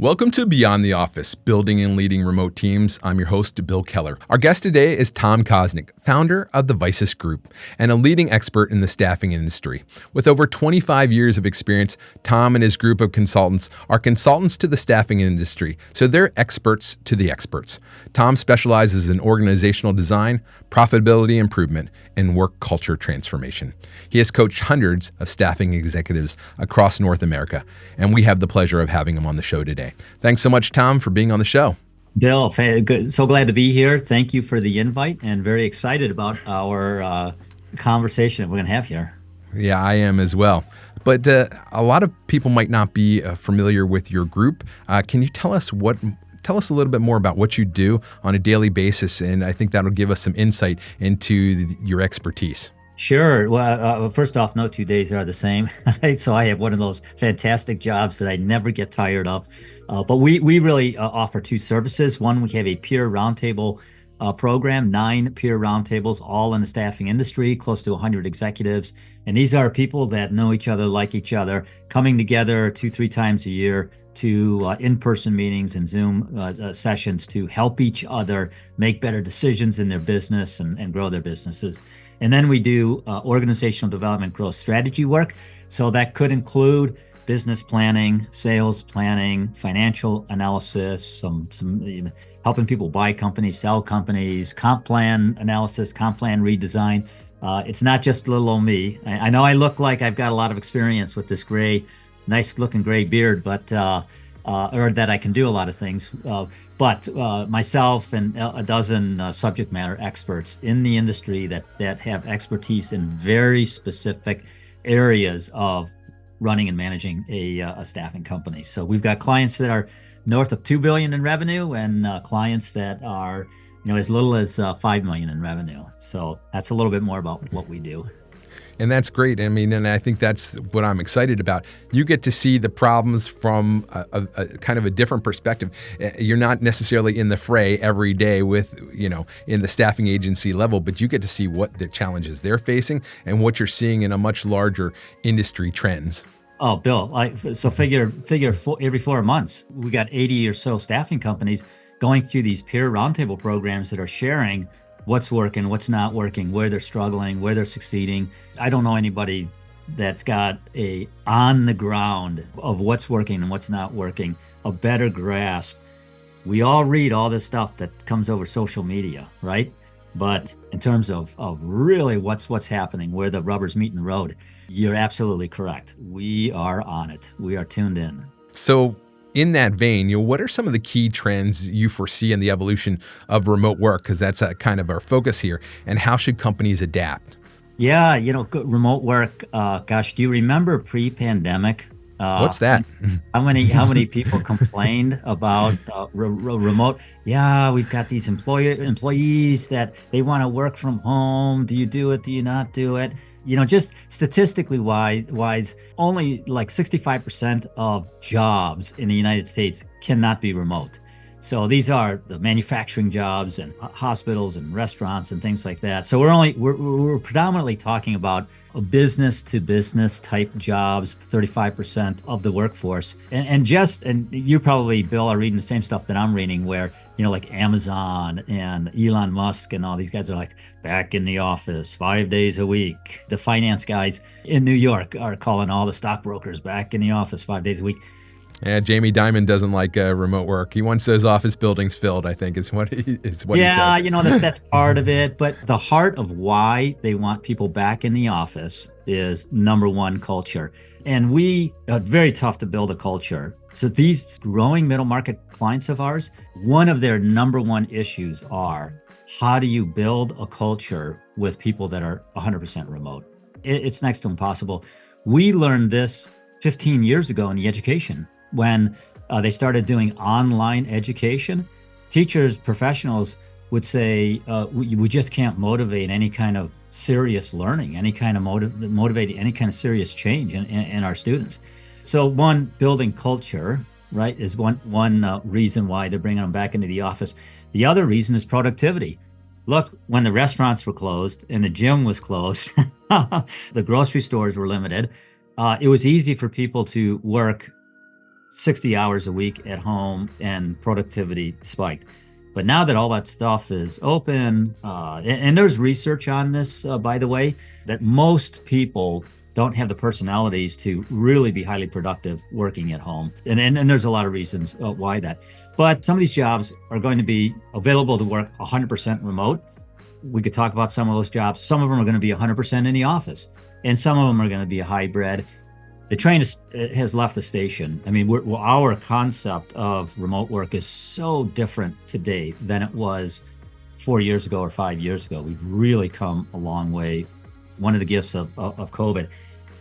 Welcome to Beyond the Office, Building and Leading Remote Teams. I'm your host, Bill Keller. Our guest today is Tom Kosnik, founder of the Visus Group and a leading expert in the staffing industry. With over 25 years of experience, Tom and his group of consultants are consultants to the staffing industry, so they're experts to the experts. Tom specializes in organizational design, profitability improvement, and work culture transformation. He has coached hundreds of staffing executives across North America, and we have the pleasure of having him on the show today. Thanks so much, Tom, for being on the show. Bill, so glad to be here. Thank you for the invite and very excited about our conversation that we're going to have here. Yeah, I am as well. But a lot of people might not be familiar with your group. Can you tell us a little bit more about what you do on a daily basis? And I think that'll give us some insight into your expertise. Sure. Well, first off, no 2 days are the same. So I have one of those fantastic jobs that I never get tired of. But we really offer two services. One, we have a peer roundtable program, 9 peer roundtables, all in the staffing industry, close to 100 executives. And these are people that know each other, like each other, coming together 2-3 times a year to in-person meetings and Zoom sessions to help each other make better decisions in their business and grow their businesses. And then we do organizational development growth strategy work. So that could include business planning, sales planning, financial analysis, some helping people buy companies, sell companies, comp plan analysis, comp plan redesign. It's not just little old me. I know I look like I've got a lot of experience with this nice looking gray beard, but or that I can do a lot of things. But myself and a dozen subject matter experts in the industry that have expertise in very specific areas of running and managing a staffing company. So we've got clients that are north of $2 billion in revenue and clients that are as little as $5 million in revenue. So that's a little bit more about what we do. And that's great. I mean, and I think that's what I'm excited about. You get to see the problems from a kind of a different perspective. You're not necessarily in the fray every day with, in the staffing agency level, but you get to see what the challenges they're facing and what you're seeing in a much larger industry trends. Oh, Bill, so figure every 4 months, we got 80 or so staffing companies going through these peer roundtable programs that are sharing what's working, what's not working, where they're struggling, where they're succeeding. I don't know anybody that's got a on the ground of what's working and what's not working, a better grasp. We all read all this stuff that comes over social media, right? But in terms of really what's happening, where the rubber's meeting the road, you're absolutely correct. We are on it. We are tuned in. So in that vein, what are some of the key trends you foresee in the evolution of remote work? Because that's kind of our focus here. And how should companies adapt? Yeah, remote work. Gosh, do you remember pre-pandemic? What's that? How many people complained about remote? Yeah, we've got these employees that they want to work from home. Do you do it? Do you not do it? Just statistically wise, only like 65% of jobs in the United States cannot be remote. So these are the manufacturing jobs and hospitals and restaurants and things like that. So we're predominantly talking about a business to business type jobs, 35% of the workforce. And you probably, Bill, are reading the same stuff that I'm reading where, like Amazon and Elon Musk and all these guys are like back in the office 5 days a week. The finance guys in New York are calling all the stockbrokers back in the office 5 days a week. Yeah, Jamie Dimon doesn't like remote work. He wants those office buildings filled, I think, is what he says. Yeah, that's part of it. But the heart of why they want people back in the office is number one, culture. And we are very tough to build a culture. So these growing middle market clients of ours, one of their number one issues are, how do you build a culture with people that are 100% remote? It's next to impossible. We learned this 15 years ago in the education. When they started doing online education, teachers, professionals would say, we just can't motivate any kind of serious learning, any kind of motivate any kind of serious change in our students. So one, building culture, right, is one reason why they're bringing them back into the office. The other reason is productivity. Look, when the restaurants were closed and the gym was closed, the grocery stores were limited, it was easy for people to work 60 hours a week at home and productivity spiked. But now that all that stuff is open, and there's research on this, by the way, that most people don't have the personalities to really be highly productive working at home. And there's a lot of reasons why that. But some of these jobs are going to be available to work 100% remote. We could talk about some of those jobs. Some of them are going to be 100% in the office, and some of them are going to be a hybrid. The train has left the station. I mean, our concept of remote work is so different today than it was 4 years ago or 5 years ago. We've really come a long way. One of the gifts of COVID.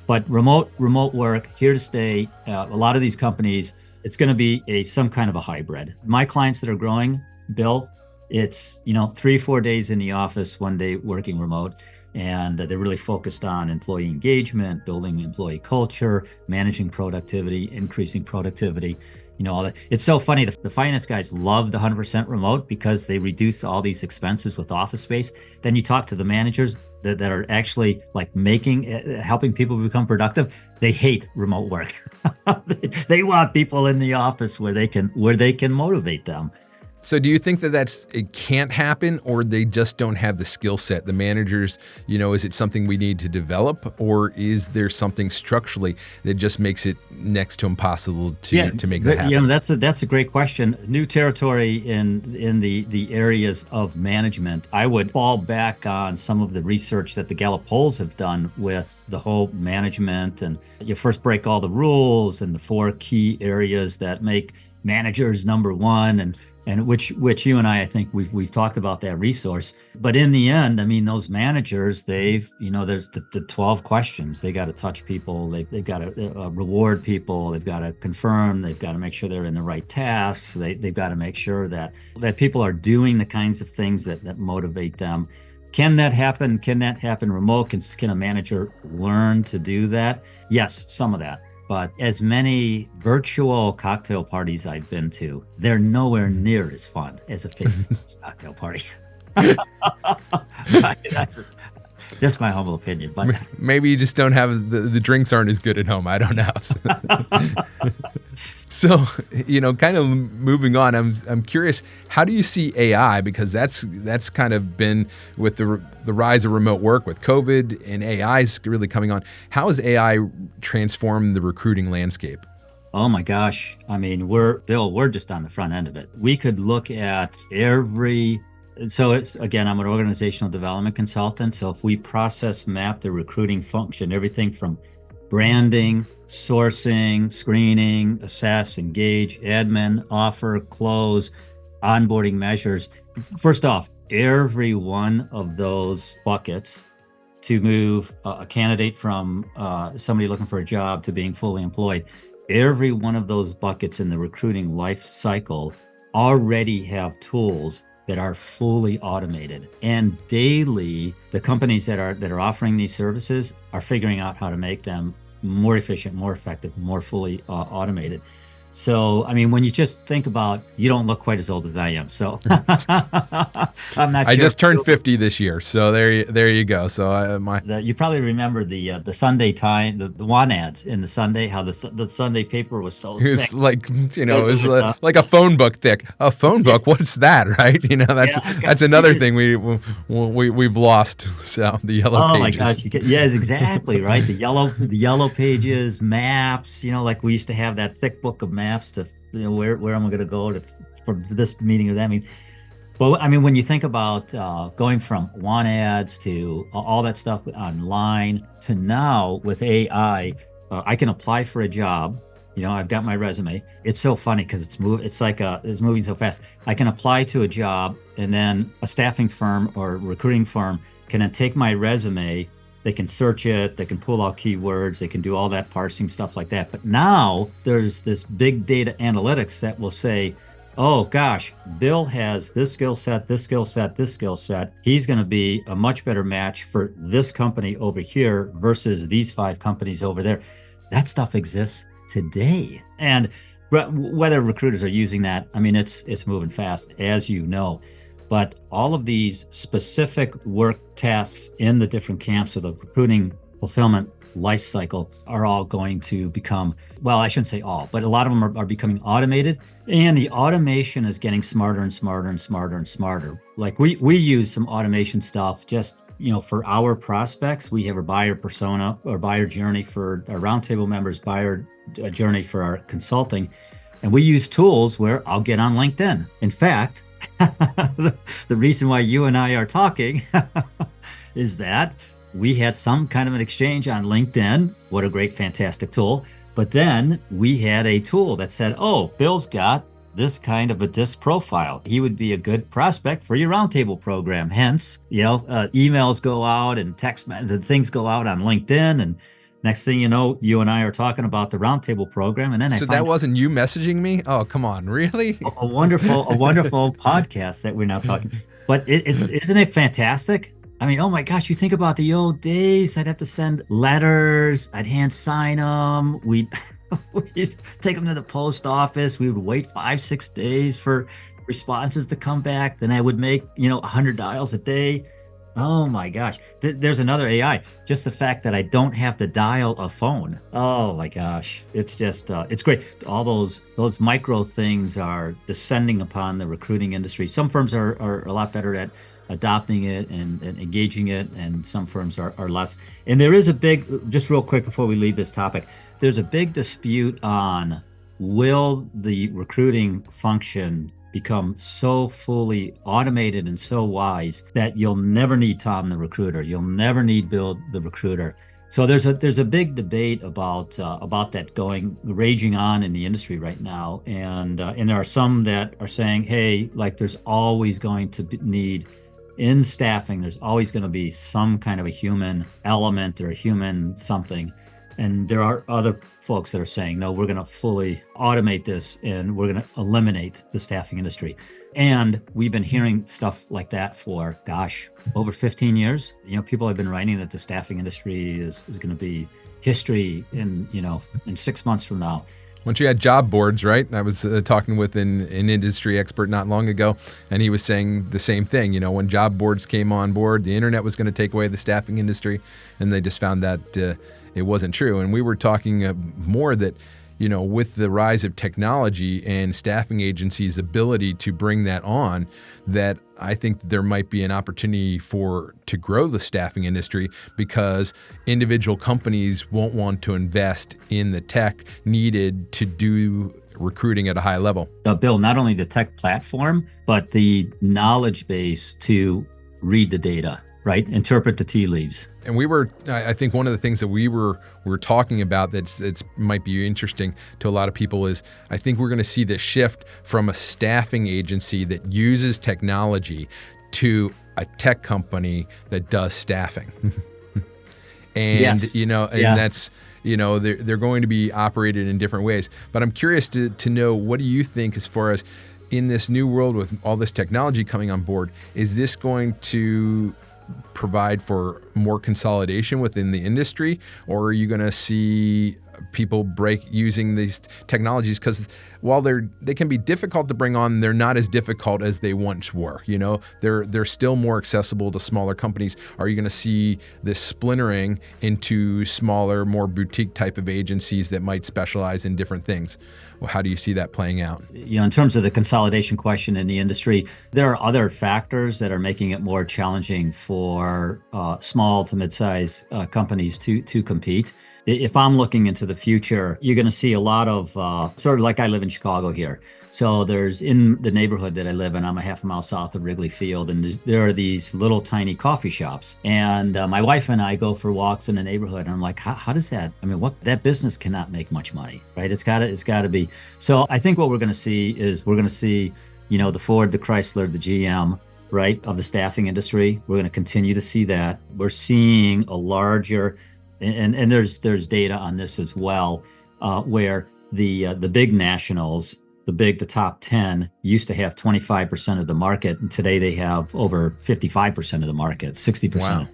But remote work, here to stay. A lot of these companies, it's going to be some kind of a hybrid. My clients that are growing, Bill, it's 3-4 days in the office, 1 day working remote. And they're really focused on employee engagement, building employee culture, managing productivity, increasing productivity, all that. It's so funny. The finance guys love the 100% remote because they reduce all these expenses with office space. Then you talk to the managers that are actually like helping people become productive. They hate remote work. They want people in the office where they can motivate them. So do you think that it can't happen, or they just don't have the skill set? The managers, is it something we need to develop, or is there something structurally that just makes it next to impossible to make that happen? That's a great question. New territory in the areas of management. I would fall back on some of the research that the Gallup polls have done with the whole management, and you first break all the rules and the 4 key areas that make managers number one, and which you and I think we've talked about that resource. But in the end, I mean, those managers, there's the 12 questions. They got to touch people. They've got to reward people. They've got to confirm. They've got to make sure they're in the right tasks. They've got to make sure that people are doing the kinds of things that motivate them. Can that happen? Can that happen remote? Can a manager learn to do that? Yes, some of that. But as many virtual cocktail parties I've been to, they're nowhere near as fun as a face-to-face cocktail party. That's just my humble opinion. But maybe you just don't have the drinks aren't as good at home. I don't know. So, kind of moving on, I'm curious, how do you see AI? Because that's kind of been with the rise of remote work with COVID, and AI is really coming on. How has AI transformed the recruiting landscape? Oh my gosh. I mean, we're just on the front end of it. We could look at so I'm an organizational development consultant. So if we process map the recruiting function, everything from branding, sourcing, screening, assess, engage, admin, offer, close, onboarding measures. First off, every one of those buckets to move a candidate from somebody looking for a job to being fully employed, every one of those buckets in the recruiting life cycle already have tools that are fully automated. And daily, the companies that are offering these services are figuring out how to make them more efficient, more effective, more fully automated. So, I mean, when you just think about, you don't look quite as old as I am. So I'm not sure. I just turned 50 this year. So there you go. So you probably remember the Sunday time, the want ads in the Sunday, how the Sunday paper was so thick. It was like, it was like a phone book thick. A phone book, what's that, right? That's another thing we've lost. So the yellow pages. Oh my gosh. Yes, exactly. Right. The yellow pages, maps, like we used to have that thick book of maps to where am I going to go for this meeting or that meeting. But I mean, when you think about going from want ads to all that stuff online to now with AI, I can apply for a job. I've got my resume. It's so funny because it's moving so fast. I can apply to a job, and then a staffing firm or recruiting firm can then take my resume. They can search it, they can pull out keywords, they can do all that parsing stuff like that. But now there's this big data analytics that will say, oh gosh, Bill has this skill set, this skill set, this skill set. He's going to be a much better match for this company over here versus these 5 companies over there. That stuff exists today. And whether recruiters are using that, I mean, it's moving fast, as you know. But all of these specific work tasks in the different camps of the recruiting, fulfillment, life cycle are all going to become, well, I shouldn't say all, but a lot of them are becoming automated. And the automation is getting smarter and smarter and smarter and smarter. Like we use some automation stuff just, for our prospects. We have a buyer persona or buyer journey for our roundtable members, buyer journey for our consulting. And we use tools where I'll get on LinkedIn. In fact, the reason why you and I are talking is that we had some kind of an exchange on LinkedIn. What a great, fantastic tool. But then we had a tool that said, oh, Bill's got this kind of a disc profile. He would be a good prospect for your roundtable program. Hence, emails go out and things go out on LinkedIn. And next thing you know, you and I are talking about the roundtable program. And then so that wasn't you messaging me? Oh, come on, really? a wonderful podcast that we're now talking. But isn't it fantastic? I mean, oh my gosh, you think about the old days. I'd have to send letters. I'd hand sign them. We'd take them to the post office. We would wait 5-6 days for responses to come back. Then I would make, 100 dials a day. Oh my gosh. There's another AI. Just the fact that I don't have to dial a phone. Oh my gosh. It's just, it's great. All those micro things are descending upon the recruiting industry. Some firms are a lot better at adopting it and engaging it, and some firms are less. And there is a big, just real quick before we leave this topic, there's a big dispute on, will the recruiting function become so fully automated and so wise that you'll never need Tom the recruiter, you'll never need Bill the recruiter. So there's a big debate about that raging on in the industry right now, and there are some that are saying, hey, like there's always going to need in staffing, there's always going to be some kind of a human element or a human something. And there are other folks that are saying, no, we're going to fully automate this and we're going to eliminate the staffing industry. And we've been hearing stuff like that for, over 15 years. People have been writing that the staffing industry is going to be history in 6 months from now. Once you had job boards, right? I was talking with an industry expert not long ago, and he was saying the same thing. When job boards came on board, the internet was going to take away the staffing industry, and they just found that it wasn't true. And we were talking more that, with the rise of technology and staffing agencies' ability to bring that on, that I think there might be an opportunity to grow the staffing industry, because individual companies won't want to invest in the tech needed to do recruiting at a high level. Bill, not only the tech platform, but the knowledge base to read the data, right? Interpret the tea leaves. And I think one of the things that we were talking about that's might be interesting to a lot of people is, I think we're going to see this shift from a staffing agency that uses technology to a tech company that does staffing. And, yes. That's, they're going to be operated in different ways. But I'm curious to know, what do you think as far as in this new world with all this technology coming on board, is this going to provide for more consolidation within the industry, or are you going to see people using these technologies? Because while they can be difficult to bring on, they're not as difficult as they once were. They're still more accessible to smaller companies. Are you going to see this splintering into smaller, more boutique type of agencies that might specialize in different things? Well, how do you see that playing out? In terms of the consolidation question in the industry, there are other factors that are making it more challenging for small to mid-size companies to compete. If I'm looking into the future, you're going to see a lot of sort of like, I live in Chicago here. So there's, in the neighborhood that I live in, I'm a half a mile south of Wrigley Field, and there are these little tiny coffee shops. And my wife and I go for walks in the neighborhood, and I'm like, how does that, that business cannot make much money, right? It's got to be. So I think what we're going to see is the Ford, the Chrysler, the GM, right, of the staffing industry. We're going to continue to see that. We're seeing a larger, and there's data on this as well, where the big nationals, the top 10 used to have 25% of the market, and today they have over 55% of the market, 60%. Wow.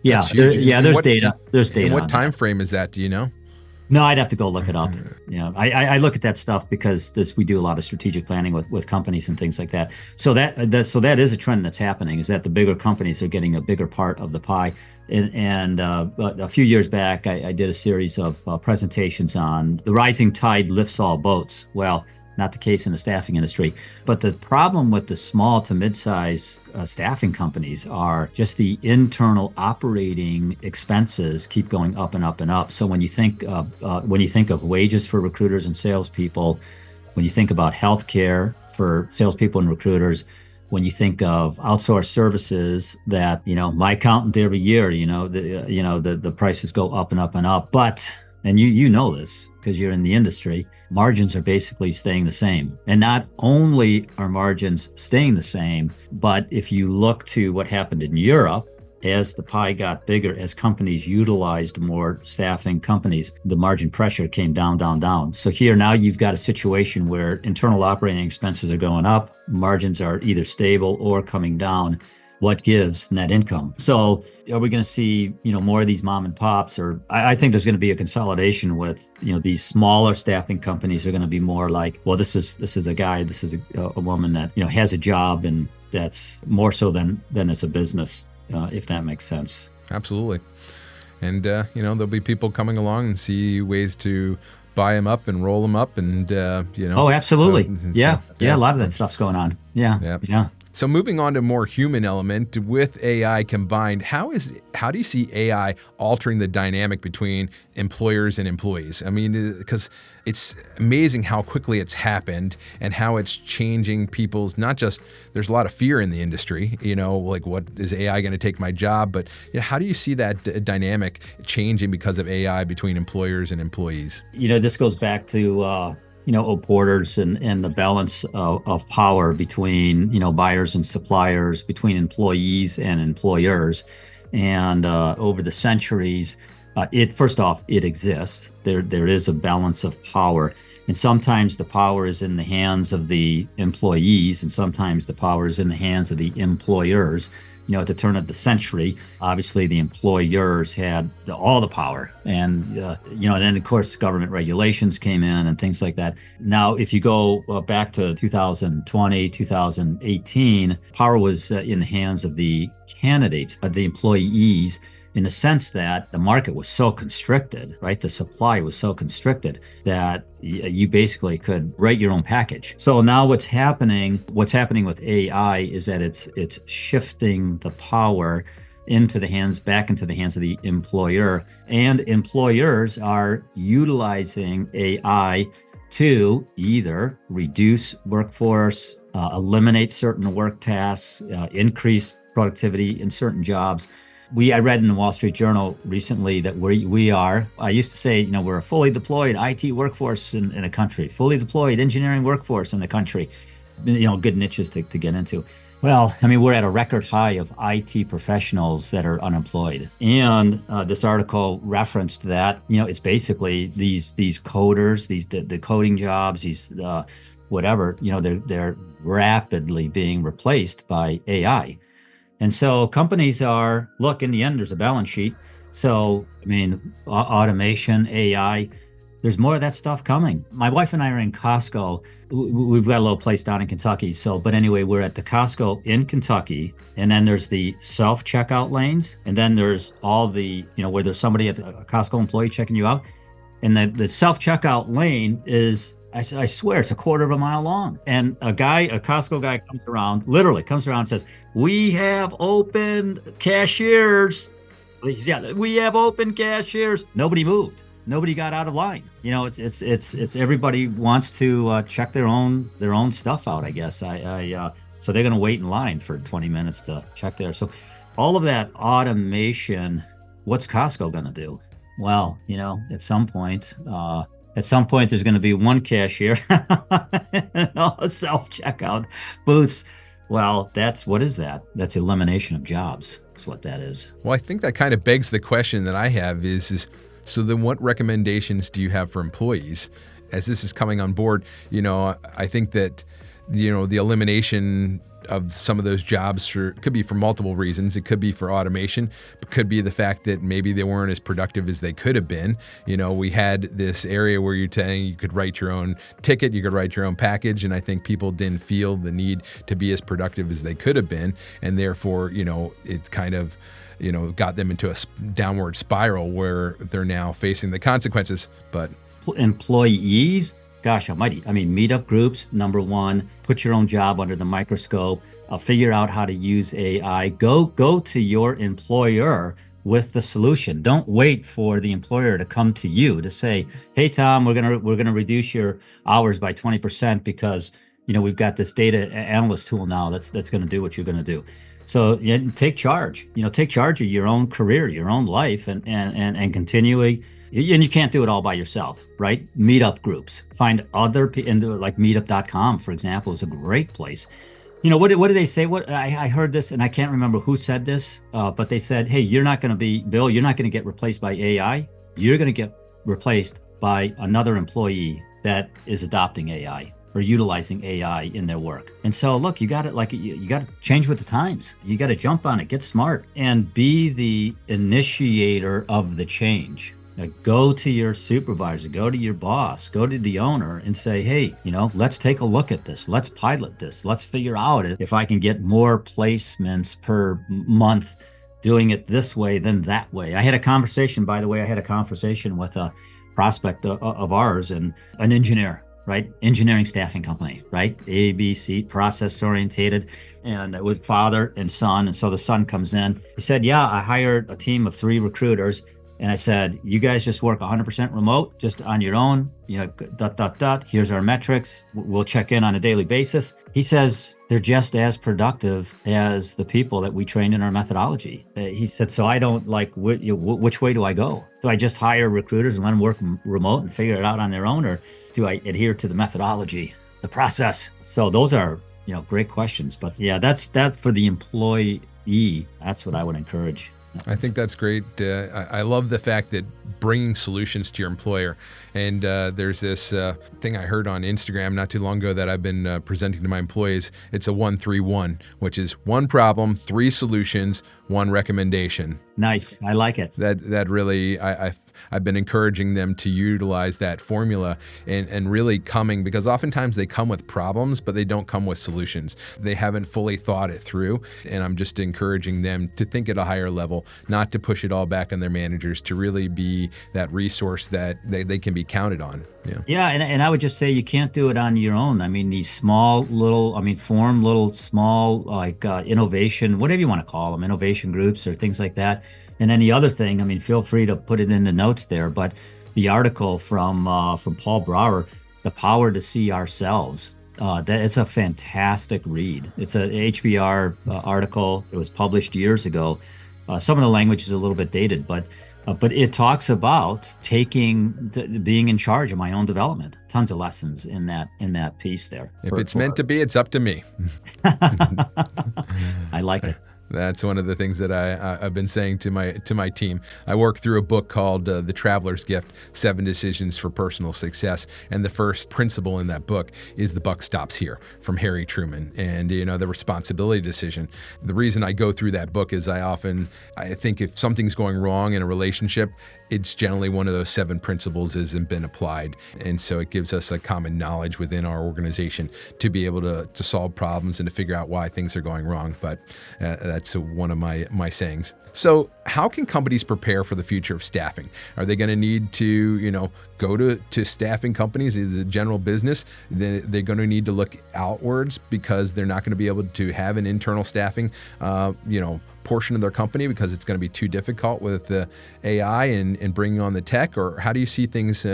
Yeah, there's data. There's data. And what time frame is that? Do you know? No, I'd have to go look it up. I look at that stuff because we do a lot of strategic planning with companies and things like that. So that is a trend that's happening, is that the bigger companies are getting a bigger part of the pie. But a few years back, I did a series of presentations on the rising tide lifts all boats. Well, not the case in the staffing industry. But the problem with the small to mid-size staffing companies are just the internal operating expenses keep going up and up and up. So when you think of wages for recruiters and salespeople, when you think about healthcare for salespeople and recruiters, when you think of outsourced services that, my accountant every year, the prices go up and up and up. But, and you know this because you're in the industry, margins are basically staying the same. And not only are margins staying the same, but if you look to what happened in Europe, as the pie got bigger, as companies utilized more staffing companies, the margin pressure came down, down, down. So here now you've got a situation where internal operating expenses are going up, margins are either stable or coming down. What gives? Net income. So are we going to see, more of these mom and pops? Or I think there's going to be a consolidation with, these smaller staffing companies are going to be more like, well, this is a guy, this is a woman that, has a job, and that's more so than it's a business. If that makes sense. Absolutely. And, there'll be people coming along and see ways to buy them up and roll them up and, Oh, absolutely. Yeah. A lot of that stuff's going on. Yeah. So moving on to more human element with AI combined, how do you see AI altering the dynamic between employers and employees? I mean, because it's amazing how quickly it's happened and how it's changing people's, not just, there's a lot of fear in the industry, like what is AI going to take my job? But how do you see that dynamic changing because of AI between employers and employees? This goes back to, porters and the balance of power between, buyers and suppliers, between employees and employers. And over the centuries, first off, it exists. There is a balance of power. And sometimes the power is in the hands of the employees, and sometimes the power is in the hands of the employers. At the turn of the century, obviously the employers had all the power, and then of course government regulations came in and things like that. Now, if you go back to 2020, 2018, power was in the hands of the candidates, the employees, in the sense that the market was so constricted, right? The supply was so constricted that you basically could write your own package. So now what's happening with AI is that it's shifting the power back into the hands of the employer, and employers are utilizing AI to either reduce workforce, eliminate certain work tasks, increase productivity in certain jobs. I read in the Wall Street Journal recently that I used to say, we're a fully deployed IT workforce in a country, fully deployed engineering workforce in the country, good niches to get into. Well, we're at a record high of IT professionals that are unemployed. And this article referenced that, it's basically these coders, the coding jobs, these whatever, they're rapidly being replaced by AI. And so companies look, in the end, there's a balance sheet. So, automation, AI, there's more of that stuff coming. My wife and I are in Costco. We've got a little place down in Kentucky. But anyway, we're at the Costco in Kentucky. And then there's the self-checkout lanes. And then there's all the, where there's somebody a Costco employee checking you out. And the self-checkout lane is, I swear, it's a quarter of a mile long. And a Costco guy literally comes around and says, "We have open cashiers." Yeah, we have open cashiers. Nobody moved. Nobody got out of line. It's everybody wants to check their own stuff out, I guess. So they're going to wait in line for 20 minutes to check there. So all of that automation, what's Costco going to do? Well, at some point, there's going to be one cashier and all self-checkout booths. Well, what is that? That's elimination of jobs. That's what that is. Well, I think that kind of begs the question that I have is so then what recommendations do you have for employees as this is coming on board? I think that, the elimination of some of those jobs could be for multiple reasons. It could be for automation, but could be the fact that maybe they weren't as productive as they could have been. We had this area where you're saying you could write your own ticket, you could write your own package, and I think people didn't feel the need to be as productive as they could have been, and therefore, it kind of got them into a downward spiral where they're now facing the consequences. But employees, gosh almighty. I mean, meetup groups, number one, put your own job under the microscope, figure out how to use AI, go to your employer with the solution. Don't wait for the employer to come to you to say, hey, Tom, we're gonna reduce your hours by 20% because we've got this data analyst tool now that's going to do what you're going to do. So take charge. Take charge of your own career, your own life, and continually. And you can't do it all by yourself, right? Meetup groups. Find other people, and like meetup.com, for example, is a great place. What do they say? What I heard this, and I can't remember who said this, but they said, hey, Bill, you're not going to get replaced by AI. You're going to get replaced by another employee that is adopting AI or utilizing AI in their work. And so, look, you got to change with the times. You got to jump on it, get smart, and be the initiator of the change. Go to your supervisor, go to your boss, go to the owner and say, hey, let's take a look at this. Let's pilot this. Let's figure out if I can get more placements per month doing it this way than that way. I had a conversation with a prospect of ours and an engineer, right? Engineering staffing company, right? ABC, process orientated, and with father and son. And so the son comes in. He said, yeah, I hired a team of 3 recruiters. And I said, you guys just work 100% remote, just on your own, Here's our metrics. We'll check in on a daily basis. He says they're just as productive as the people that we trained in our methodology. He said, so I don't which way do I go? Do I just hire recruiters and let them work remote and figure it out on their own? Or do I adhere to the methodology, the process? So those are, great questions. But yeah, that's for the employee. That's what I would encourage. I think that's great. I love the fact that bringing solutions to your employer. And there's this thing I heard on Instagram not too long ago that I've been presenting to my employees. It's a 1-3-1, which is 1 problem, 3 solutions, 1 recommendation. Nice. I like it. That really, I've been encouraging them to utilize that formula and really because oftentimes they come with problems, but they don't come with solutions. They haven't fully thought it through. And I'm just encouraging them to think at a higher level, not to push it all back on their managers, to really be that resource that they can be counted on. Yeah. And I would just say you can't do it on your own. I mean, these small form little small, innovation, whatever you want to call them, innovation groups or things like that. And then the other thing, feel free to put it in the notes there, but the article from Paul Brower, The Power to See Ourselves, it's a fantastic read. It's a HBR article. It was published years ago. Some of the language is a little bit dated, but it talks about being in charge of my own development. Tons of lessons in that piece there. If it's meant to be, it's up to me. I like it. That's one of the things that I've been saying to my team. I work through a book called The Traveler's Gift, 7 Decisions for Personal Success. And the first principle in that book is the buck stops here, from Harry Truman. And, the responsibility decision. The reason I go through that book is I think if something's going wrong in a relationship, it's generally one of those 7 principles hasn't been applied. And so it gives us a common knowledge within our organization to be able to solve problems and to figure out why things are going wrong. But that's one of my sayings. So how can companies prepare for the future of staffing? Are they going to need to, go to staffing companies as a general business? They're going to need to look outwards because they're not going to be able to have an internal staffing, portion of their company because it's going to be too difficult with AI and bringing on the tech? Or how do you see things,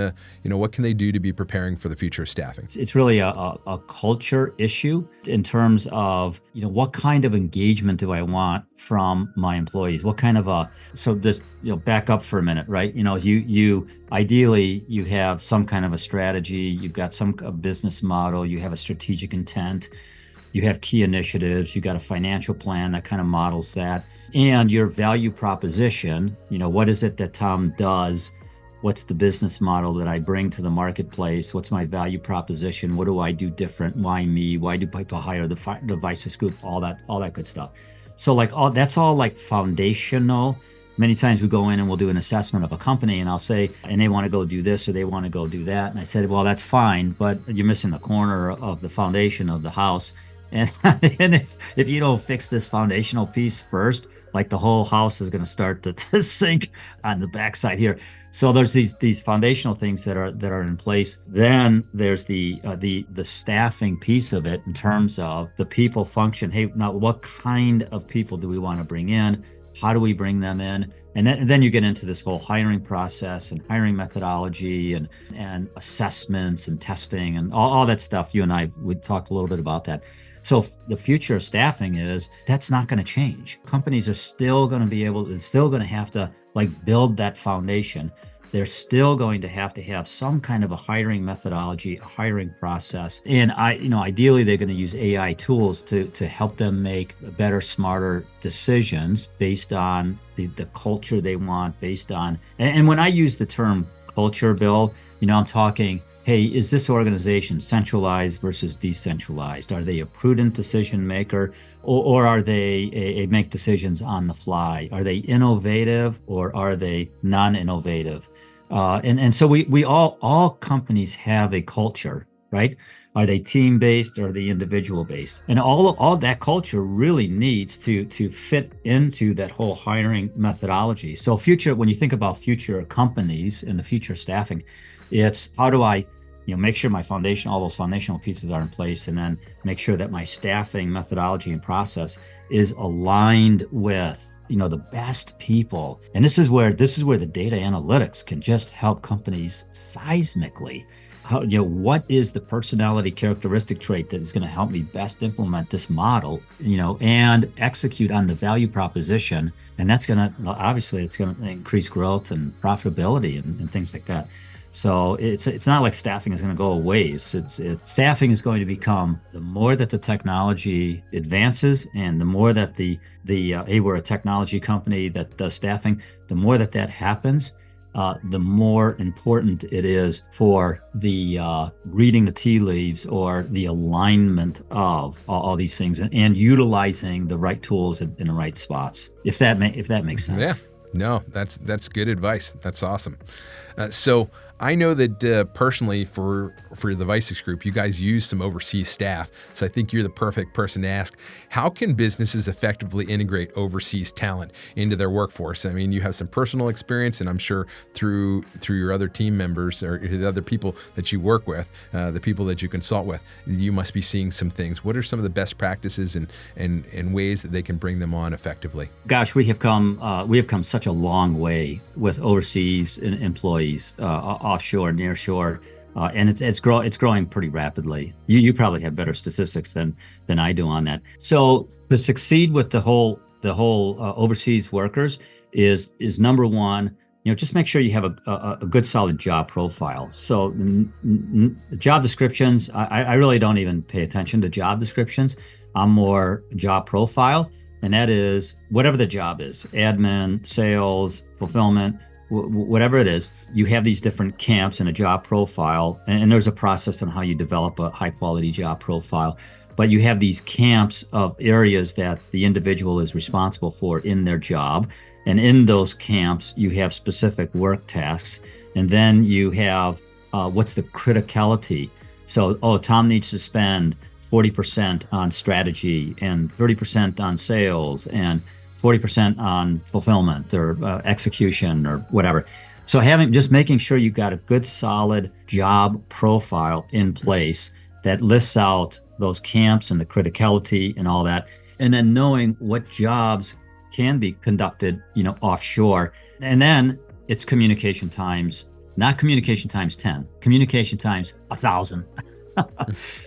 what can they do to be preparing for the future of staffing? It's really a culture issue in terms of, what kind of engagement do I want from my employees? What kind of so just, back up for a minute, right? You ideally you have some kind of a strategy, you've got a business model, you have a strategic intent, you have key initiatives, you got a financial plan that kind of models that, and your value proposition, what is it that Tom does? What's the business model that I bring to the marketplace? What's my value proposition? What do I do different? Why me? Why do people hire the Visus Group? All that good stuff. So that's all foundational. Many times we go in and we'll do an assessment of a company and I'll say, and they want to go do this or they want to go do that. And I said, well, that's fine, but you're missing the corner of the foundation of the house. And if you don't fix this foundational piece first, like the whole house is going to start to sink on the backside here. So there's these foundational things that are in place. Then there's the staffing piece of it in terms of the people function. Hey, now what kind of people do we want to bring in? How do we bring them in? And then you get into this whole hiring process and hiring methodology and assessments and testing and all that stuff. You and I we talked a little bit about that. So the future of staffing is that's not going to change. Companies are still going to be able, they're still going to have to like build that foundation. They're still going to have some kind of a hiring methodology, a hiring process. And ideally they're going to use AI tools to help them make better, smarter decisions based on the culture they want, based on, and when I use the term culture, Bill, I'm talking, hey, is this organization centralized versus decentralized? Are they a prudent decision maker, or are they make decisions on the fly? Are they innovative or are they non-innovative? And so we all companies have a culture, right? Are they team based or are they individual based? And all that culture really needs to fit into that whole hiring methodology. So when you think about future companies and the future staffing, it's how do I make sure all those foundational pieces are in place, and then make sure that my staffing methodology and process is aligned with the best people. And this is where the data analytics can just help companies seismically. What is the personality characteristic trait that is going to help me best implement this model, and execute on the value proposition. And that's going to increase growth and profitability and things like that. So it's not like staffing is going to go away. Staffing is going to become, the more that the technology advances and the more that hey, we're a technology company that does staffing, the more that happens, the more important it is for the reading the tea leaves or the alignment of all these things and utilizing the right tools in the right spots. If that makes sense. Yeah. No, that's good advice. That's awesome. So I know that personally for the Visus Group, you guys use some overseas staff. So I think you're the perfect person to ask, how can businesses effectively integrate overseas talent into their workforce? I mean, you have some personal experience, and I'm sure through your other team members or the other people that you work with, the people that you consult with, you must be seeing some things. What are some of the best practices and ways that they can bring them on effectively? Gosh, we have come such a long way with overseas employees, offshore, nearshore, and it's growing pretty rapidly. You probably have better statistics than I do on that. So to succeed with the whole overseas workers is number one. Just make sure you have a good solid job profile. So job descriptions, I really don't even pay attention to job descriptions. I'm more job profile. And that is whatever the job is, admin, sales, fulfillment, whatever it is, you have these different camps in a job profile. And there's a process on how you develop a high quality job profile. But you have these camps of areas that the individual is responsible for in their job. And in those camps, you have specific work tasks. And then you have what's the criticality. So, Tom needs to spend 40% on strategy and 30% on sales and 40% on fulfillment or execution or whatever. So making sure you've got a good solid job profile in place that lists out those camps and the criticality and all that. And then knowing what jobs can be conducted, offshore. And then it's communication times, not communication times 10, communication times 1,000.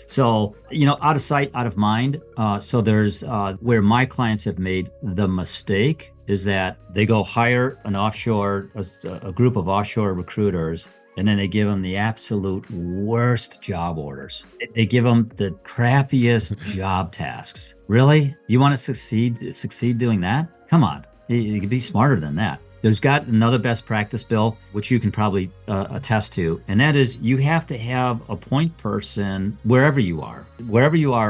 So, out of sight, out of mind. So there's where my clients have made the mistake is that they go hire an offshore, a group of offshore recruiters, and then they give them the absolute worst job orders. They give them the crappiest job tasks. Really? You want to succeed doing that? Come on, you can be smarter than that. There's got another best practice, Bill, which you can probably attest to, and that is you have to have a point person wherever you are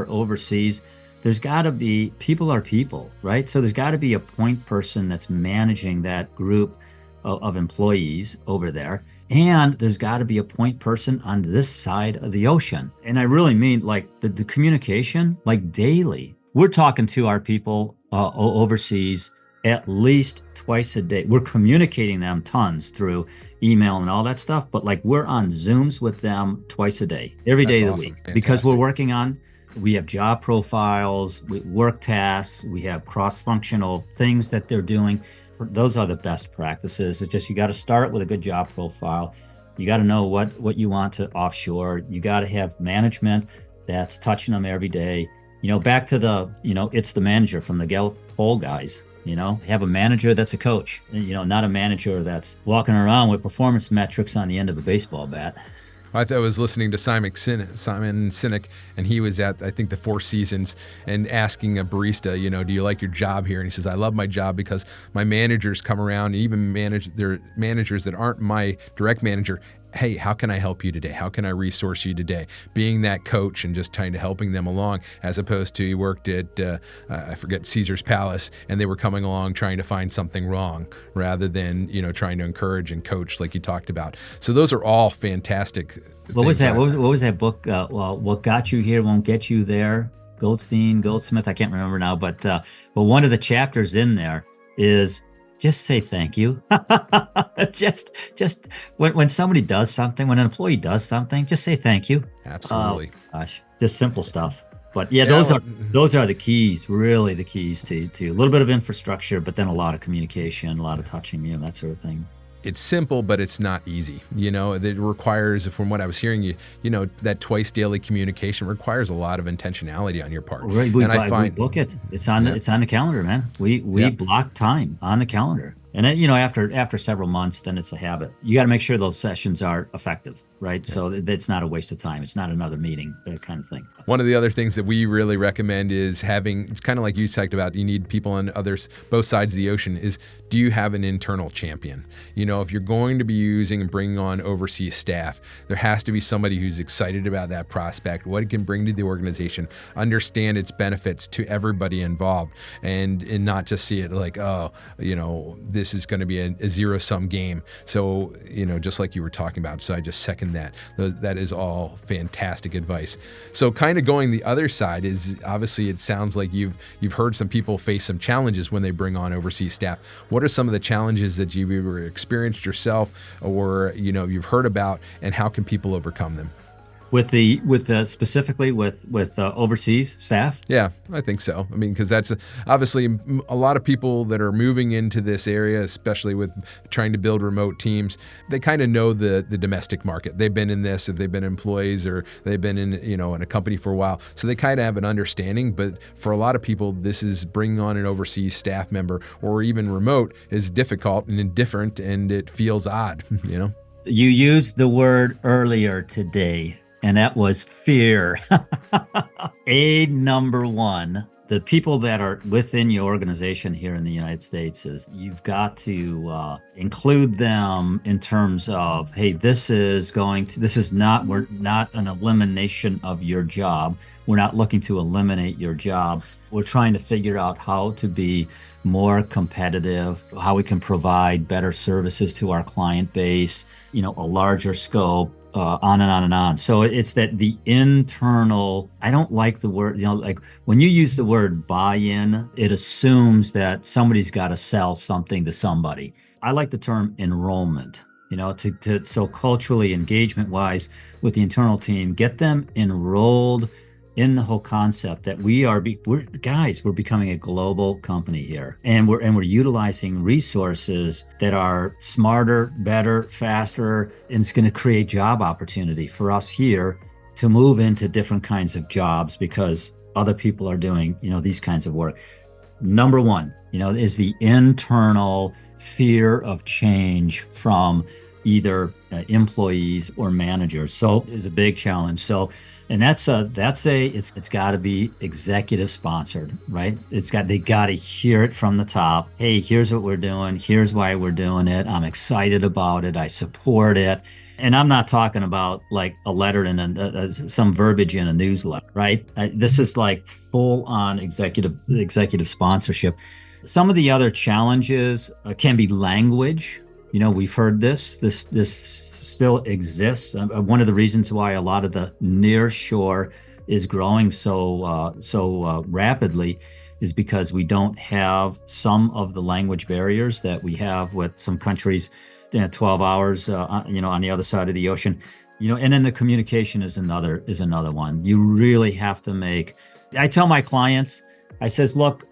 overseas. There's got to be, people are people, right? So there's got to be a point person that's managing that group of employees over there. And there's got to be a point person on this side of the ocean. And I really mean like the communication, like daily. We're talking to our people overseas at least twice a day. We're communicating them tons through email and all that stuff, but like we're on Zooms with them twice a day, every day That's of the awesome. week, because we're Fantastic. working on, we have job profiles, work tasks, we have cross-functional things that they're doing. Those are the best practices. It's just, you got to start with a good job profile. You got to know what you want to offshore. You got to have management that's touching them every day. Back to the, it's the manager from the Gallup poll guys. Have a manager that's a coach, not a manager that's walking around with performance metrics on the end of a baseball bat. I was listening to Simon Sinek, and he was at, I think, the Four Seasons, and asking a barista, do you like your job here? And he says, I love my job because my managers come around, and even their managers that aren't my direct manager. Hey, how can I help you today? How can I resource you today? Being that coach and just trying to helping them along, as opposed to you worked at, I forget, Caesar's Palace, and they were coming along trying to find something wrong rather than, trying to encourage and coach like you talked about. So those are all fantastic. What was that? What was that book? What got you here won't get you there. Goldsmith. I can't remember now, but one of the chapters in there is just say thank you. just when somebody does something, when an employee does something, just say thank you. Absolutely. Gosh, just simple stuff. But yeah, those are the keys, really the keys to a little bit of infrastructure, but then a lot of communication, a lot of touching, that sort of thing. It's simple, but it's not easy. It requires, from what I was hearing, that twice daily communication requires a lot of intentionality on your part. Right, we book it. It's on the calendar, man. We block time on the calendar. And then, after several months, then it's a habit. You got to make sure those sessions are effective, right? Yeah. So it's not a waste of time. It's not another meeting, that kind of thing. One of the other things that we really recommend is having, it's kind of like you talked about, you need people on both sides of the ocean, is do you have an internal champion? If you're going to be using and bringing on overseas staff, there has to be somebody who's excited about that prospect, what it can bring to the organization, understand its benefits to everybody involved, and not just see it like, this is going to be a zero-sum game. So, just like you were talking about, so I just second that. That is all fantastic advice. So kind of going the other side is, obviously it sounds like you've heard some people face some challenges when they bring on overseas staff. What are some of the challenges that you've either experienced yourself or, you've heard about, and how can people overcome them? Specifically with overseas staff? Yeah, I think so. I mean, because that's obviously a lot of people that are moving into this area, especially with trying to build remote teams, they kind of know the domestic market. They've been in this, if they've been employees or they've been in a company for a while. So they kind of have an understanding. But for a lot of people, this is bringing on an overseas staff member or even remote is difficult and indifferent, and it feels odd, You used the word earlier today, and that was fear. Number one, the people that are within your organization here in the United States, is you've got to include them in terms of, hey, we're not an elimination of your job. We're not looking to eliminate your job. We're trying to figure out how to be more competitive, how we can provide better services to our client base, a larger scope, on and on and on. So it's that the internal, I don't like the word, like when you use the word buy-in, it assumes that somebody's got to sell something to somebody. I like the term enrollment, so culturally, engagement wise with the internal team, get them enrolled in the whole concept that we're becoming a global company here, and we're utilizing resources that are smarter, better, faster, and it's going to create job opportunity for us here to move into different kinds of jobs because other people are doing, these kinds of work. Number one, is the internal fear of change from either employees or managers. So it's a big challenge. So, and it's got to be executive sponsored, right? They got to hear it from the top. Hey, here's what we're doing. Here's why we're doing it. I'm excited about it. I support it. And I'm not talking about like a letter and some verbiage in a newsletter, right? This is like full on executive sponsorship. Some of the other challenges can be language. We've heard this still exists. One of the reasons why a lot of the near shore is growing so rapidly is because we don't have some of the language barriers that we have with some countries, 12 hours, on the other side of the ocean, and then the communication is another one. You really have to I tell my clients, I says, look,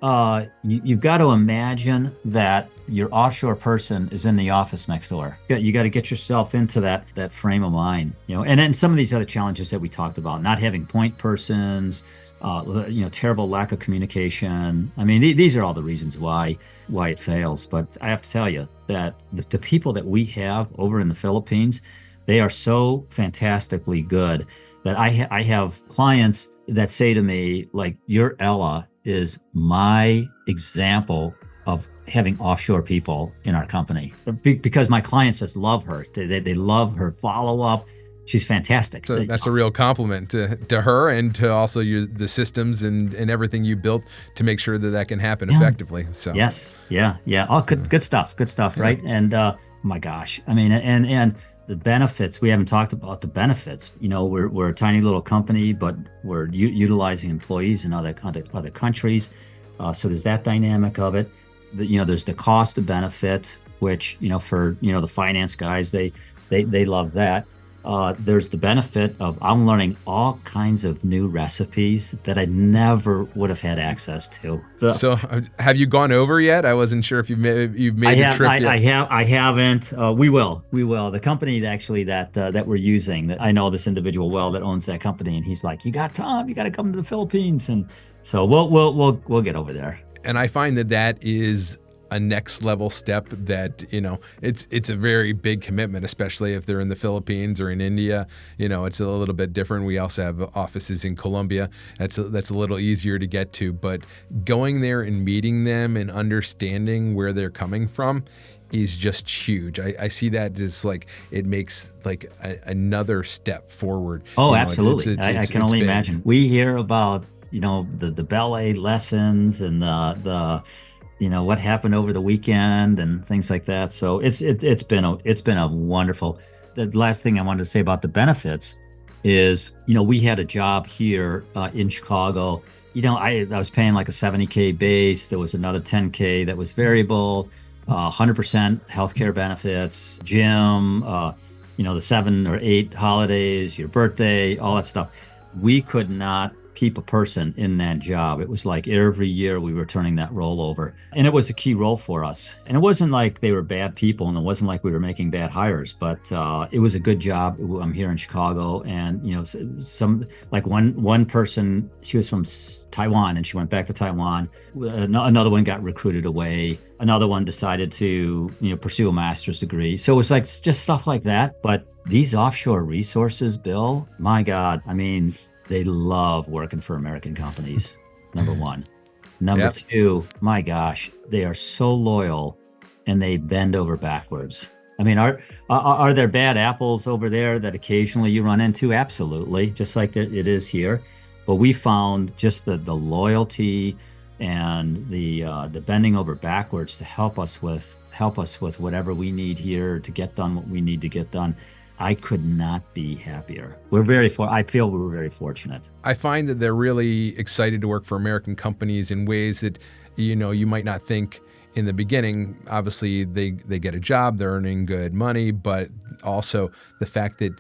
you've got to imagine that your offshore person is in the office next door. You got to get yourself into that frame of mind, and then some of these other challenges that we talked about, not having point persons, terrible lack of communication. I mean, these are all the reasons why it fails. But I have to tell you that the people that we have over in the Philippines, they are so fantastically good that I have clients that say to me, like, your Ella is my example of having offshore people in our company, because my clients just love her. They love her follow-up. She's fantastic. So that's a real compliment to her, and to also the systems and everything you built to make sure that can happen effectively. So yes, yeah. Oh, good stuff, right? And my gosh, I mean, and the benefits, we haven't talked about the benefits. We're a tiny little company, but we're utilizing employees in other countries. So there's that dynamic of it. There's the cost of benefit, which, for, the finance guys, they love that. There's the benefit of I'm learning all kinds of new recipes that I never would have had access to. So have you gone over yet? I wasn't sure if you've made the trip yet. I haven't. We will. The company that we're using, that I know this individual well that owns that company, and he's like, you got to come to the Philippines, and so we'll get over there. And I find that is a next level step that, it's a very big commitment, especially if they're in the Philippines or in India. It's a little bit different. We also have offices in Colombia. That's a little easier to get to, but going there and meeting them and understanding where they're coming from is just huge. I see that as like, it makes like another step forward. Oh, absolutely. I can only imagine. We hear about, the ballet lessons and the what happened over the weekend and things like that. So it's been a wonderful. The last thing I wanted to say about the benefits is, we had a job here in Chicago. I was paying like a $70K base. There was another $10K that was variable, 100% healthcare benefits, gym, the 7 or 8 holidays, your birthday, all that stuff. We could not keep a person in that job. It was like every year we were turning that role over. And it was a key role for us. And it wasn't like they were bad people, and it wasn't like we were making bad hires, but it was a good job. I'm here in Chicago, and some, like one person, she was from Taiwan, and she went back to Taiwan. Another one got recruited away. Another one decided to pursue a master's degree. So it was like just stuff like that. But these offshore resources, Bill, my God, I mean, they love working for American companies, number one. Number two, my gosh, they are so loyal, and they bend over backwards. I mean, are there bad apples over there that occasionally you run into? Absolutely, just like it is here. But we found just the loyalty and the bending over backwards to help us with whatever we need here to get done what we need to get done. I could not be happier. I feel we're very fortunate. I find that they're really excited to work for American companies in ways that, you might not think in the beginning. Obviously, they get a job, they're earning good money, but also the fact that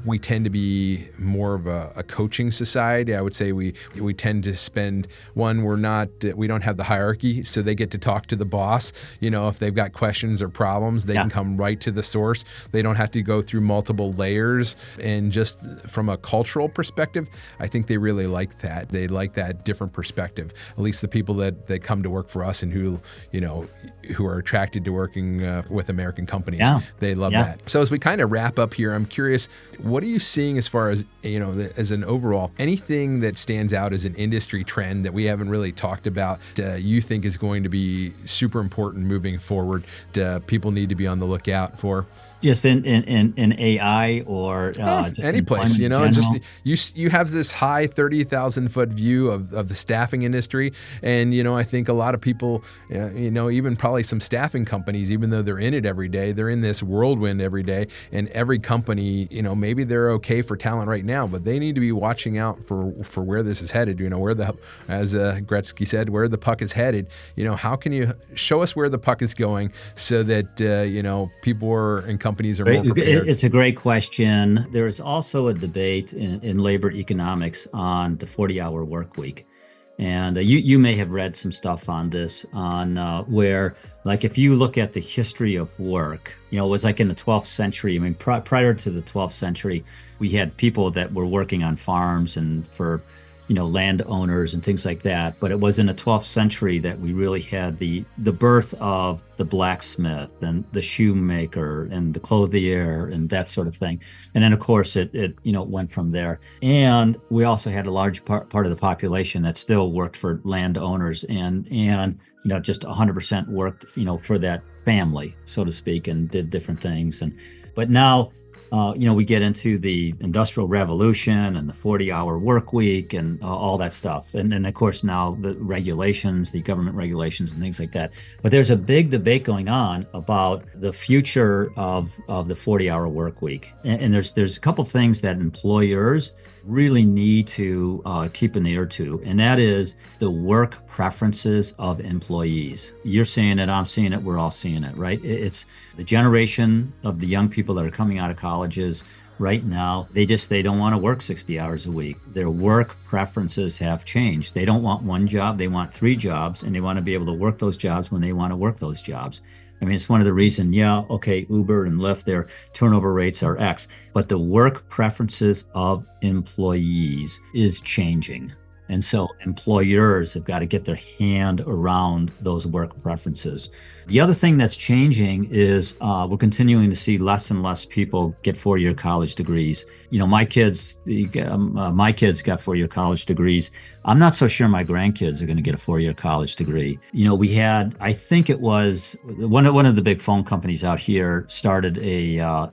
we tend to be more of a coaching society. I would say we tend to spend, we don't have the hierarchy, so they get to talk to the boss. If they've got questions or problems, they can come right to the source. They don't have to go through multiple layers. And just from a cultural perspective, I think they really like that. They like that different perspective. At least the people that come to work for us and who are attracted to working with American companies, they love that. So as we kind of wrap up here, I'm curious, what are you seeing as far as, as an overall, anything that stands out as an industry trend that we haven't really talked about, you think is going to be super important moving forward, people need to be on the lookout for? Just in AI or just any place, just you have this high 30,000 foot view of the staffing industry. And, I think a lot of people, even probably some staffing companies, even though they're in it every day, they're in this whirlwind every day. And every company, maybe they're okay for talent right now, but they need to be watching out for where this is headed. Where as Gretzky said, where the puck is headed. How can you show us where the puck is going so that people and companies are more prepared? It's a great question. There is also a debate in labor economics on the 40-hour work week. And you may have read some stuff on this, on where, like, if you look at the history of work, it was like in the 12th century. I mean, prior to the 12th century, we had people that were working on farms and for, landowners and things like that. But it was in the 12th century that we really had the birth of the blacksmith and the shoemaker and the clothier and that sort of thing. And then, of course, it went from there. And we also had a large part of the population that still worked for landowners and just 100% worked, for that family, so to speak, and did different things. But now, we get into the Industrial Revolution and the 40-hour work week and all that stuff. And of course, now the regulations, the government regulations and things like that. But there's a big debate going on about the future of the 40-hour work week. And there's a couple of things that employers really need to keep an ear to, and that is the work preferences of employees. You're seeing it, I'm seeing it, we're all seeing it, right? It's the generation of the young people that are coming out of colleges right now. They don't want to work 60 hours a week. Their work preferences have changed. They don't want one job, they want 3 jobs, and they want to be able to work those jobs when they want to work those jobs. I mean, it's one of the reasons, Uber and Lyft, their turnover rates are X, but the work preferences of employees is changing. And so employers have got to get their hand around those work preferences. The other thing that's changing is we're continuing to see less and less people get 4-year college degrees. My kids got 4-year college degrees. I'm not so sure my grandkids are going to get a 4-year college degree. We had, I think it was one of the big phone companies out here started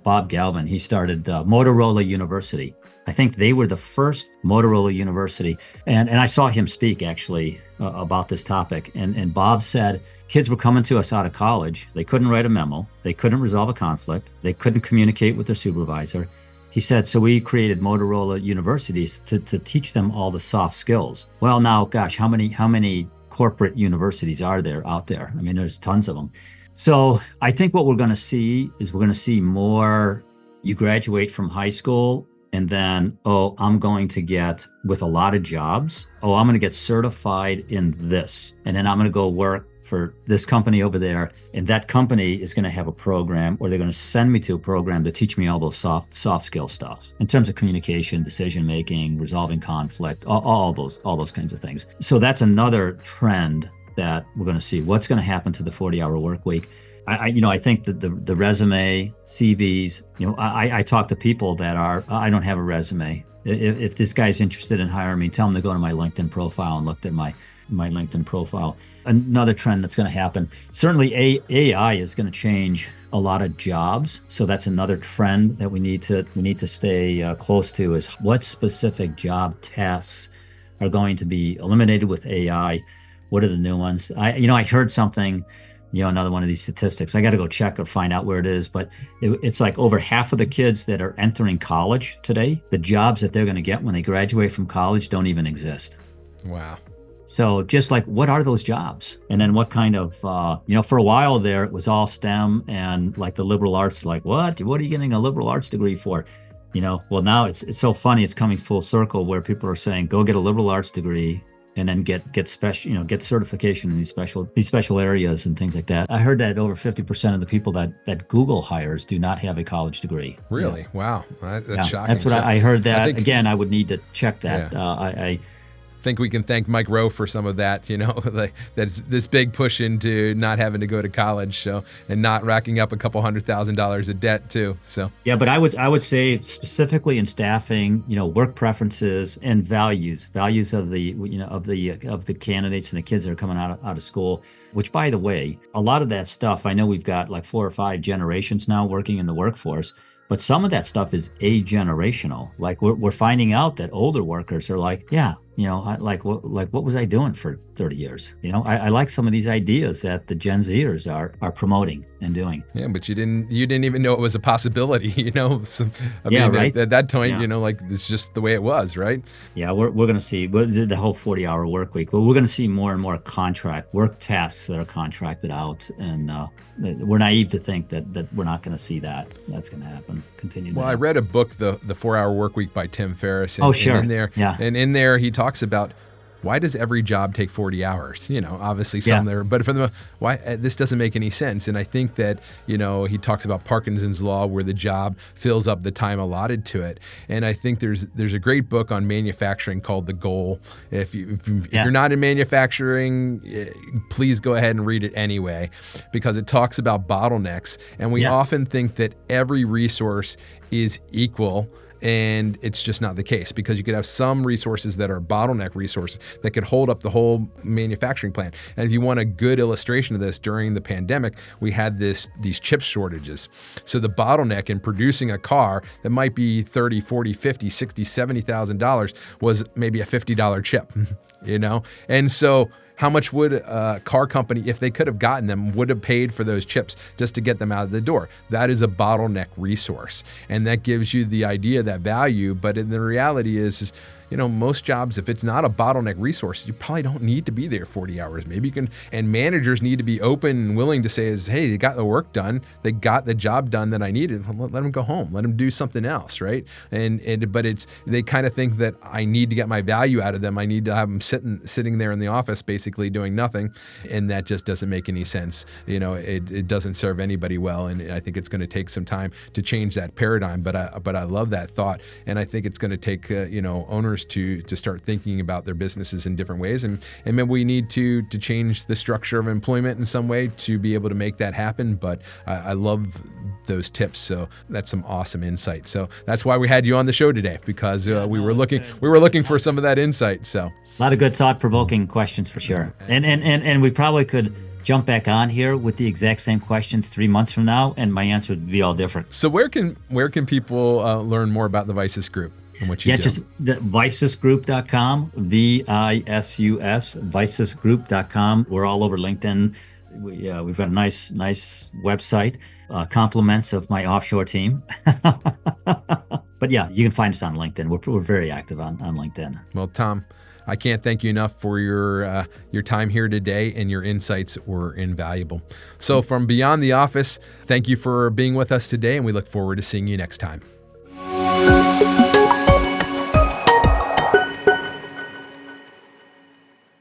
Bob Galvin. He started Motorola University. I think they were the first Motorola University. And I saw him speak actually about this topic. And Bob said, kids were coming to us out of college. They couldn't write a memo. They couldn't resolve a conflict. They couldn't communicate with their supervisor. He said, so we created Motorola universities to teach them all the soft skills. Well, now, gosh, how many corporate universities are there out there? I mean, there's tons of them. So I think what we're going to see is we're going to see more, you graduate from high school and then, I'm going to get with a lot of jobs. I'm going to get certified in this. And then I'm going to go work for this company over there. And that company is going to have a program, or they're going to send me to a program to teach me all those soft skill stuff in terms of communication, decision making, resolving conflict, all those kinds of things. So that's another trend that we're going to see. What's going to happen to the 40-hour work week? I think that the resume, CVs, I talk to people that I don't have a resume. If this guy's interested in hiring me, tell him to go to my LinkedIn profile and look at my LinkedIn profile. Another trend that's going to happen, certainly AI is going to change a lot of jobs. So that's another trend that we need to stay close to, is what specific job tasks are going to be eliminated with AI. What are the new ones? I heard something, another one of these statistics. I got to go check or find out where it is, but it's like over half of the kids that are entering college today, the jobs that they're going to get when they graduate from college don't even exist. Wow. So just like, what are those jobs? And then what kind of, for a while there, it was all STEM and like the liberal arts, like, what are you getting a liberal arts degree for? Well, now it's so funny. It's coming full circle where people are saying, go get a liberal arts degree and then get special, get certification in these special areas and things like that. I heard that over 50% of the people that Google hires do not have a college degrry. Really? Yeah. Wow. That's shocking. That's what I heard that. Again, I would need to check that. Yeah. I think we can thank Mike Rowe for some of that, that's this big push into not having to go to college, and not racking up a couple $100,000 of debt too. So yeah, but I would say specifically in staffing, work preferences and values of the of the candidates and the kids that are coming out of school. Which, by the way, a lot of that stuff, I know we've got like 4 or 5 generations now working in the workforce. But some of that stuff is agenerational. Like we're finding out that older workers are like, yeah, what was I doing for 30 years? I like some of these ideas that the Gen Zers are promoting and doing. Yeah, but you didn't even know it was a possibility, So, Right. at that point, Yeah. like it's just the way it was, right? Yeah, we're going to see the whole 40-hour work week, but we're going to see more and more contract work tasks that are contracted out, and we're naive to think that we're not going to see that. That's going to happen. Continue. Well, I read a book, the 4-Hour Work Week by Tim Ferriss, Oh, sure. and in there he talks about, why does every job take 40 hours? Obviously some there, but for the why this doesn't make any sense. And I think that, he talks about Parkinson's law, where the job fills up the time allotted to it. And I think there's a great book on manufacturing called The Goal. If you're not in manufacturing, please go ahead and read it anyway, because it talks about bottlenecks. And we often think that every resource is equal. And it's just not the case, because you could have some resources that are bottleneck resources that could hold up the whole manufacturing plant. And if you want a good illustration of this, during the pandemic, we had these chip shortages. So the bottleneck in producing a car that might be $30, $40, $50, $60, $70,000 was maybe a $50 chip, And so how much would a car company, if they could have gotten them, would have paid for those chips just to get them out of the door? That is a bottleneck resource. And that gives you the idea, that value. But the reality is most jobs, if it's not a bottleneck resource, you probably don't need to be there 40 hours. Maybe you can, and managers need to be open and willing to say, hey, they got the work done. They got the job done that I needed. Let them go home. Let them do something else, right? But they kind of think that I need to get my value out of them. I need to have them sitting there in the office basically doing nothing. And that just doesn't make any sense. It doesn't serve anybody well. And I think it's going to take some time to change that paradigm. But I love that thought. And I think it's going to take, owners to start thinking about their businesses in different ways, and maybe we need to change the structure of employment in some way to be able to make that happen. But I love those tips, so that's some awesome insight. So that's why we had you on the show today, because we were looking for some of that insight. So a lot of good thought-provoking questions for sure, and we probably could jump back on here with the exact same questions 3 months from now, and my answer would be all different. So where can people learn more about the Visus Group and what you do? Just visusgroup.com, VISUS, visusgroup.com. We're all over LinkedIn. We've got a nice website, compliments of my offshore team. But you can find us on LinkedIn. We're very active on LinkedIn. Well, Tom, I can't thank you enough for your time here today, and your insights were invaluable. So from Beyond the Office, thank you for being with us today, and we look forward to seeing you next time.